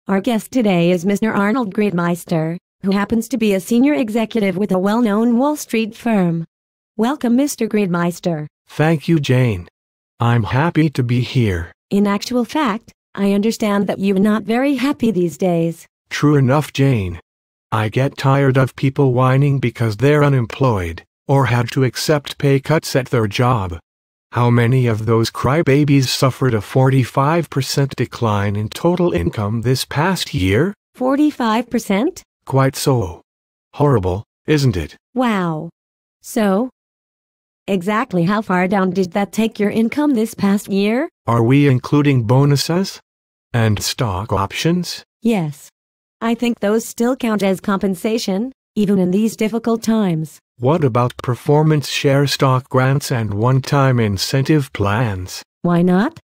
Our guest today is Mr. Arnold Gridmeister, who happens to be a senior executive with a well-known Wall Street firm. Welcome, Mr. Gridmeister. Thank you, Jane. I'm happy to be here. In actual fact, I understand that you're not very happy these days. True enough, Jane. I get tired of people whining because they're unemployed, or had to accept pay cuts at their job. How many of those crybabies suffered a 45% decline in total income this past year? 45%? Quite so. Horrible, isn't it? Wow. So, exactly how far down did that take your income this past year? Are we including bonuses? And stock options? Yes. I think those still count as compensation, even in these difficult times. What about performance share stock grants and one-time incentive plans? Why not?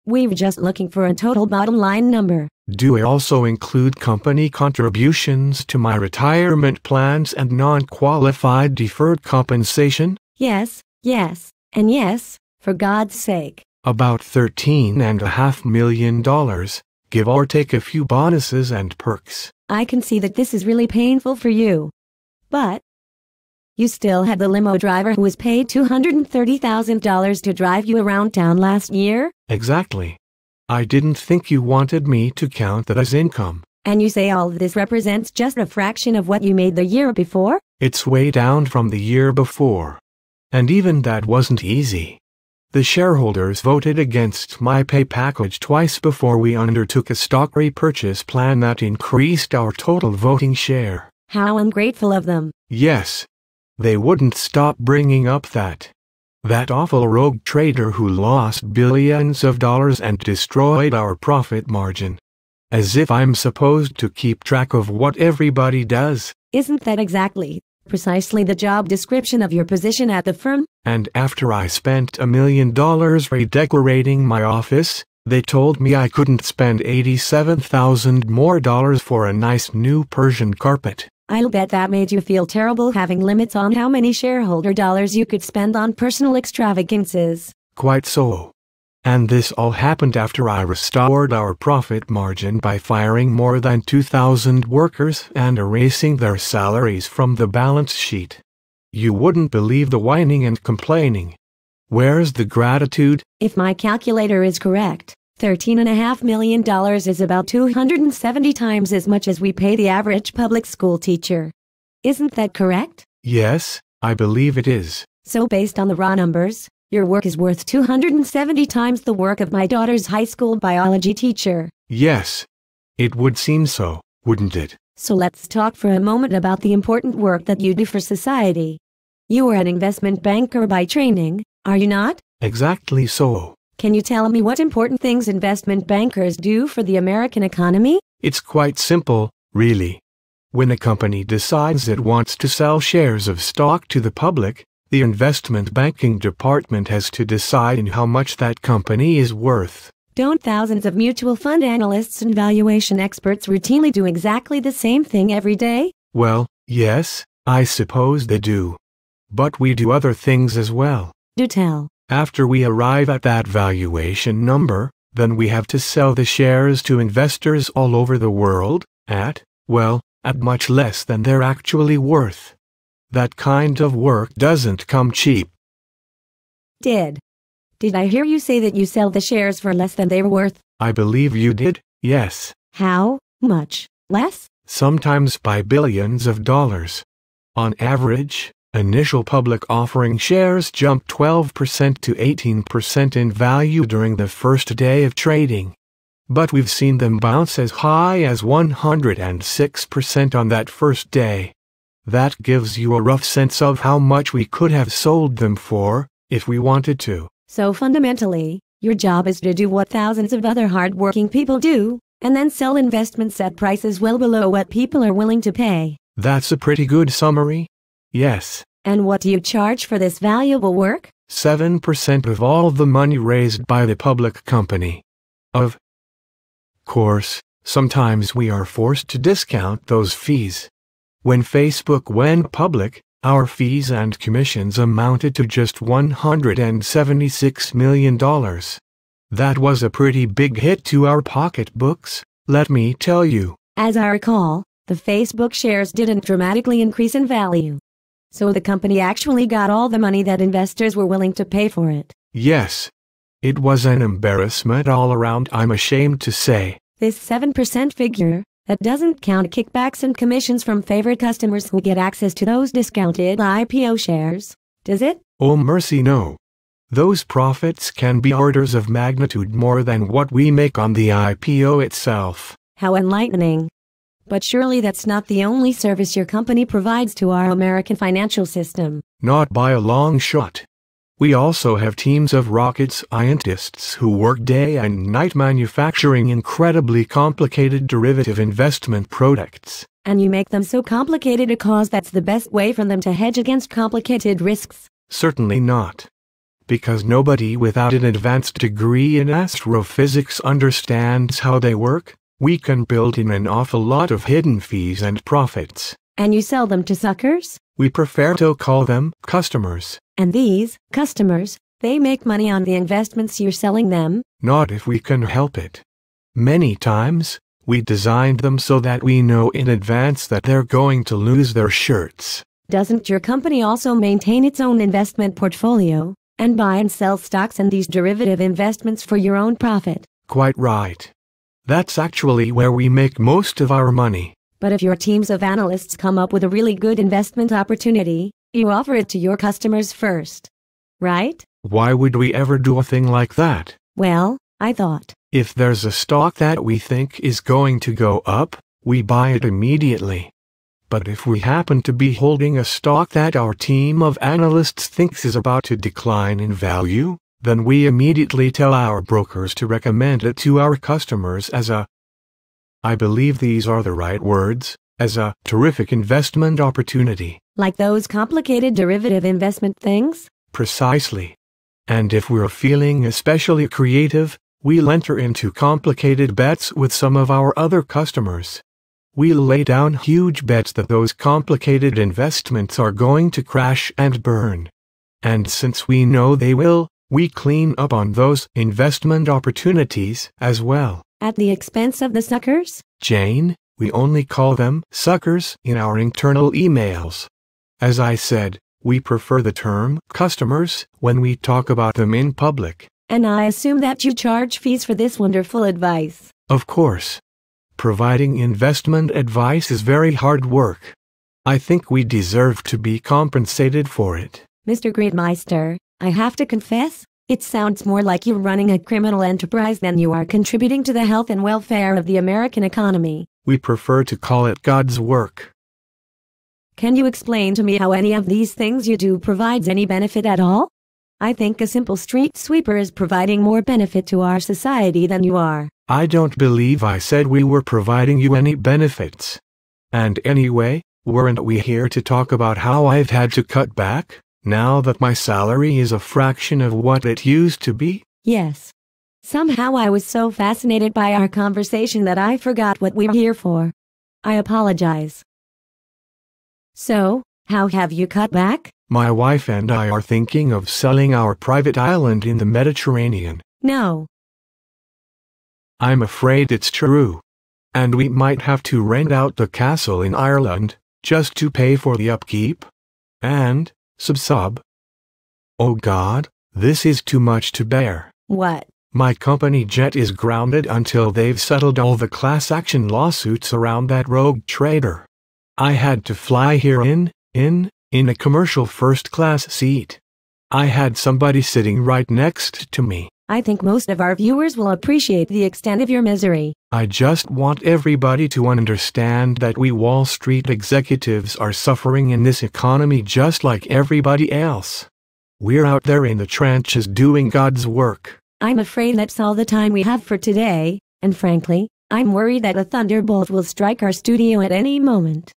We're just looking for a total bottom line number. Do we also include company contributions to my retirement plans and non-qualified deferred compensation? Yes, and yes, for God's sake. About $13.5 million, give or take a few bonuses and perks. I can see that this is really painful for you. But you still had the limo driver who was paid $230,000 to drive you around town last year? Exactly. I didn't think you wanted me to count that as income. And you say all of this represents just a fraction of what you made the year before? It's way down from the year before. And even that wasn't easy. The shareholders voted against my pay package twice before we undertook a stock repurchase plan that increased our total voting share. How ungrateful of them. Yes. They wouldn't stop bringing up that awful rogue trader who lost billions of dollars and destroyed our profit margin. As if I'm supposed to keep track of what everybody does. Isn't that precisely the job description of your position at the firm? And after I spent $1 million redecorating my office, they told me I couldn't spend $87,000 more for a nice new Persian carpet. I'll bet that made you feel terrible having limits on how many shareholder dollars you could spend on personal extravagances. Quite so. And this all happened after I restored our profit margin by firing more than 2,000 workers and erasing their salaries from the balance sheet. You wouldn't believe the whining and complaining. Where's the gratitude? If my calculator is correct, $13.5 million is about 270 times as much as we pay the average public school teacher. Isn't that correct? Yes, I believe it is. So based on the raw numbers, your work is worth 270 times the work of my daughter's high school biology teacher. Yes. It would seem so, wouldn't it? So let's talk for a moment about the important work that you do for society. You are an investment banker by training, are you not? Exactly so. Can you tell me what important things investment bankers do for the American economy? It's quite simple, really. When a company decides it wants to sell shares of stock to the public, the investment banking department has to decide how much that company is worth. Don't thousands of mutual fund analysts and valuation experts routinely do exactly the same thing every day? Well, yes, I suppose they do. But we do other things as well. Do tell. After we arrive at that valuation number, then we have to sell the shares to investors all over the world at much less than they're actually worth. That kind of work doesn't come cheap. Did I hear you say that you sell the shares for less than they're worth? I believe you did, yes. How much less? Sometimes by billions of dollars. On average, initial public offering shares jumped 12% to 18% in value during the first day of trading. But we've seen them bounce as high as 106% on that first day. That gives you a rough sense of how much we could have sold them for, if we wanted to. So fundamentally, your job is to do what thousands of other hard-working people do, and then sell investments at prices well below what people are willing to pay. That's a pretty good summary. Yes. And what do you charge for this valuable work? 7% of all the money raised by the public company. Of course, sometimes we are forced to discount those fees. When Facebook went public, our fees and commissions amounted to just $176 million. That was a pretty big hit to our pocketbooks, Let me tell you. As I recall, the Facebook shares didn't dramatically increase in value. So the company actually got all the money that investors were willing to pay for it. Yes. It was an embarrassment all around, I'm ashamed to say. This 7% figure, that doesn't count kickbacks and commissions from favorite customers who get access to those discounted IPO shares, does it? Oh mercy no. Those profits can be orders of magnitude more than what we make on the IPO itself. How enlightening. But surely that's not the only service your company provides to our American financial system. Not by a long shot. We also have teams of rocket scientists who work day and night manufacturing incredibly complicated derivative investment products. And you make them so complicated because that's the best way for them to hedge against complicated risks? Certainly not. Because nobody without an advanced degree in astrophysics understands how they work, we can build in an awful lot of hidden fees and profits. And you sell them to suckers? We prefer to call them customers. And these customers, they make money on the investments you're selling them? Not if we can help it. Many times, we designed them so that we know in advance that they're going to lose their shirts. Doesn't your company also maintain its own investment portfolio, and buy and sell stocks and these derivative investments for your own profit? Quite right. That's actually where we make most of our money. But if your teams of analysts come up with a really good investment opportunity, you offer it to your customers first. Right? Why would we ever do a thing like that? Well, I thought. If there's a stock that we think is going to go up, we buy it immediately. But if we happen to be holding a stock that our team of analysts thinks is about to decline in value, then we immediately tell our brokers to recommend it to our customers as a, I believe these are the right words, as a terrific investment opportunity. Like those complicated derivative investment things? Precisely. And if we're feeling especially creative, we'll enter into complicated bets with some of our other customers. We'll lay down huge bets that those complicated investments are going to crash and burn. And since we know they will, we clean up on those investment opportunities as well. At the expense of the suckers? Jane, we only call them suckers in our internal emails. As I said, we prefer the term customers when we talk about them in public. And I assume that you charge fees for this wonderful advice. Of course. Providing investment advice is very hard work. I think we deserve to be compensated for it. Mr. Greedmeister, I have to confess, it sounds more like you're running a criminal enterprise than you are contributing to the health and welfare of the American economy. We prefer to call it God's work. Can you explain to me how any of these things you do provides any benefit at all? I think a simple street sweeper is providing more benefit to our society than you are. I don't believe I said we were providing you any benefits. And anyway, weren't we here to talk about how I've had to cut back, now that my salary is a fraction of what it used to be? Yes. Somehow I was so fascinated by our conversation that I forgot what we were here for. I apologize. So, how have you cut back? My wife and I are thinking of selling our private island in the Mediterranean. No. I'm afraid it's true. And we might have to rent out the castle in Ireland, just to pay for the upkeep. And, sub. Oh God, this is too much to bear. What? My company jet is grounded until they've settled all the class action lawsuits around that rogue trader. I had to fly here in a commercial first-class seat. I had somebody sitting right next to me. I think most of our viewers will appreciate the extent of your misery. I just want everybody to understand that we Wall Street executives are suffering in this economy just like everybody else. We're out there in the trenches doing God's work. I'm afraid that's all the time we have for today, and frankly, I'm worried that a thunderbolt will strike our studio at any moment.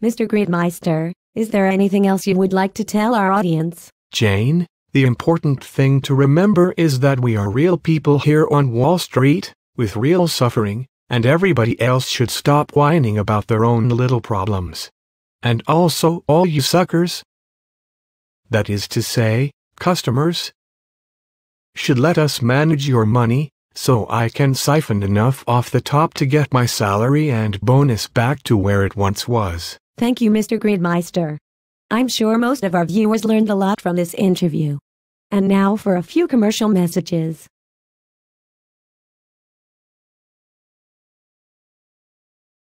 Mr. Greedmeister, is there anything else you would like to tell our audience? Jane, the important thing to remember is that we are real people here on Wall Street, with real suffering, and everybody else should stop whining about their own little problems. And also all you suckers, that is to say, customers, should let us manage your money, so I can siphon enough off the top to get my salary and bonus back to where it once was. Thank you, Mr. Gridmeister. I'm sure most of our viewers learned a lot from this interview. And now for a few commercial messages.